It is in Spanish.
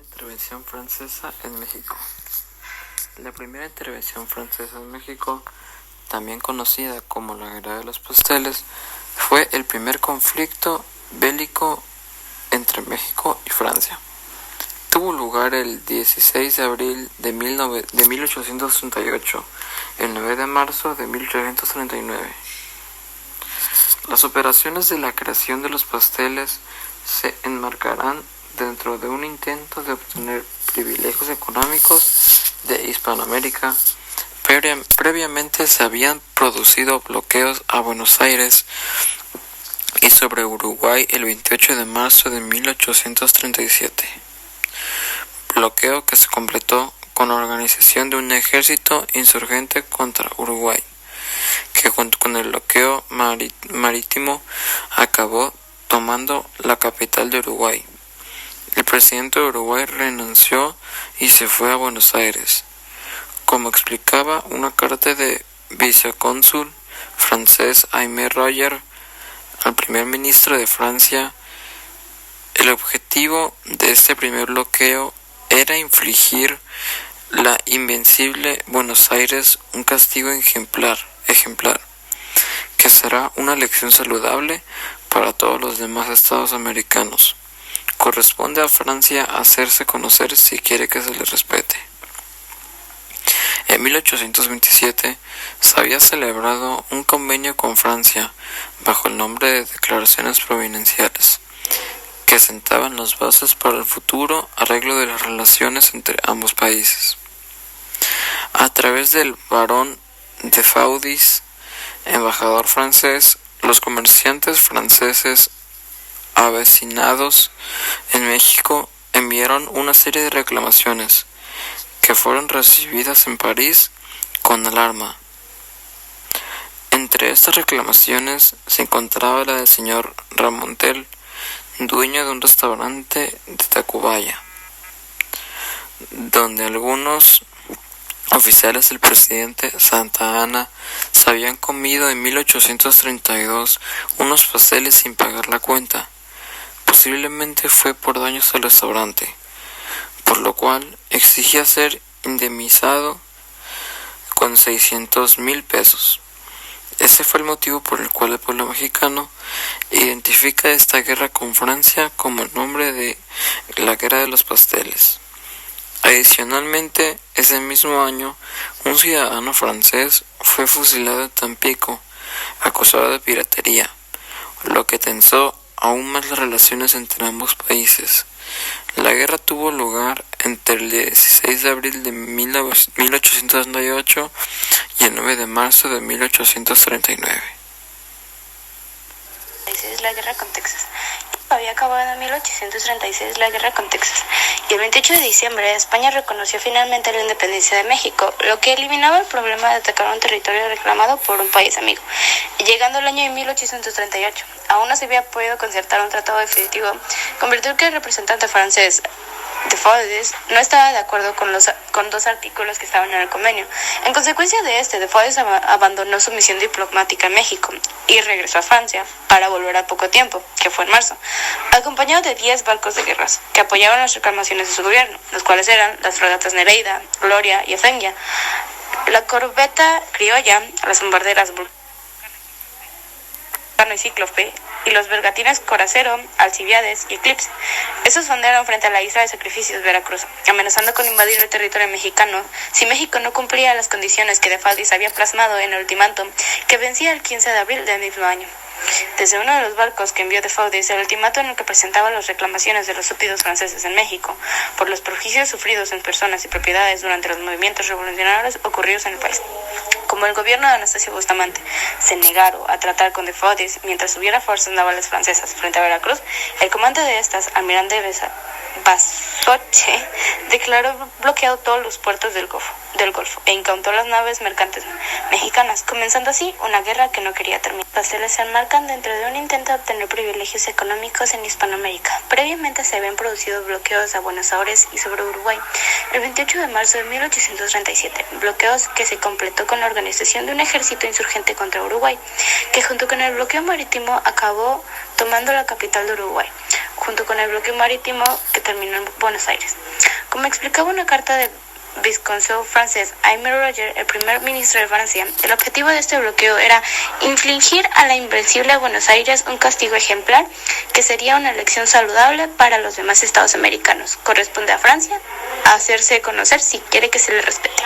Intervención francesa en México. La primera intervención francesa en México, también conocida como la Guerra de los Pasteles, fue el primer conflicto bélico entre México y Francia. Tuvo lugar el 16 de abril de 1838, el 9 de marzo de 1839. Las operaciones de la creación de los pasteles se enmarcarán dentro de un intento de obtener privilegios económicos de Hispanoamérica. Previamente se habían producido bloqueos a Buenos Aires y sobre Uruguay el 28 de marzo de 1837, bloqueo que se completó con la organización de un ejército insurgente contra Uruguay, que junto con el bloqueo marítimo acabó tomando la capital de Uruguay. El presidente de Uruguay renunció y se fue a Buenos Aires. Como explicaba una carta de vicecónsul francés Aimé Royer al primer ministro de Francia, el objetivo de este primer bloqueo era infligir la invencible Buenos Aires un castigo ejemplar, que será una lección saludable para todos los demás estados americanos. Corresponde a Francia hacerse conocer si quiere que se le respete. En 1827 se había celebrado un convenio con Francia bajo el nombre de Declaraciones Providenciales, que sentaban las bases para el futuro arreglo de las relaciones entre ambos países. A través del barón de Faudis, embajador francés, los comerciantes franceses avecinados en México enviaron una serie de reclamaciones que fueron recibidas en París con alarma. Entre estas reclamaciones se encontraba la del señor Ramontel, dueño de un restaurante de Tacubaya, donde algunos oficiales del presidente Santa Anna se habían comido en 1832 unos pasteles sin pagar la cuenta. Posiblemente fue por daños al restaurante, por lo cual exigía ser indemnizado con 600,000 pesos. Ese fue el motivo por el cual el pueblo mexicano identifica esta guerra con Francia como el nombre de la Guerra de los Pasteles. Adicionalmente, ese mismo año, un ciudadano francés fue fusilado en Tampico, acusado de piratería, lo que tensó aún más las relaciones entre ambos países. La guerra tuvo lugar entre el 16 de abril de 1838 y el 9 de marzo de 1839. La guerra con Texas. Había acabado en 1836 la guerra con Texas, y el 28 de diciembre España reconoció finalmente la independencia de México, lo que eliminaba el problema de atacar un territorio reclamado por un país amigo. Llegando el año de 1838, aún no se había podido concertar un tratado definitivo, convirtió que el representante francés de Faudis no estaba de acuerdo con dos artículos que estaban en el convenio. En consecuencia de de Faudis abandonó su misión diplomática en México y regresó a Francia para volver a poco tiempo, que fue en marzo, acompañado de 10 barcos de guerras que apoyaban las reclamaciones de su gobierno, los cuales eran las fragatas Nereida, Gloria y Efengia, la corbeta Criolla, las bombarderas Vulcano y Cíclope, y los bergantines Coracero, Alcibiades y Eclipse. Estos fondearon frente a la isla de Sacrificios, Veracruz, amenazando con invadir el territorio mexicano si México no cumplía las condiciones que de Faudis había plasmado en el ultimátum que vencía el 15 de abril del mismo año. Desde uno de los barcos que envió de Faudis el ultimátum en el que presentaba las reclamaciones de los súbditos franceses en México por los perjuicios sufridos en personas y propiedades durante los movimientos revolucionarios ocurridos en el país. Como el gobierno de Anastasio Bustamante se negaron a tratar con de Faudis mientras hubiera fuerzas navales francesas frente a Veracruz, el comandante de estas, almirante Basoche, declaró bloqueado todos los puertos del Golfo e incautó las naves mercantes mexicanas, comenzando así una guerra que no quería terminar. Los pasteles se enmarcan dentro de un intento de obtener privilegios económicos en Hispanoamérica. Previamente se habían producido bloqueos a Buenos Aires y sobre Uruguay el 28 de marzo de 1837, bloqueos que se completó con la organización de un ejército insurgente contra Uruguay, que junto con el bloqueo marítimo acabó tomando la capital de Uruguay. junto con el bloqueo marítimo que terminó en Buenos Aires. Como explicaba una carta de visconsel francés Aimé Roger, el primer ministro de Francia, el objetivo de este bloqueo era infligir a la invencible Buenos Aires un castigo ejemplar que sería una lección saludable para los demás estados americanos. Corresponde a Francia hacerse conocer si quiere que se le respete.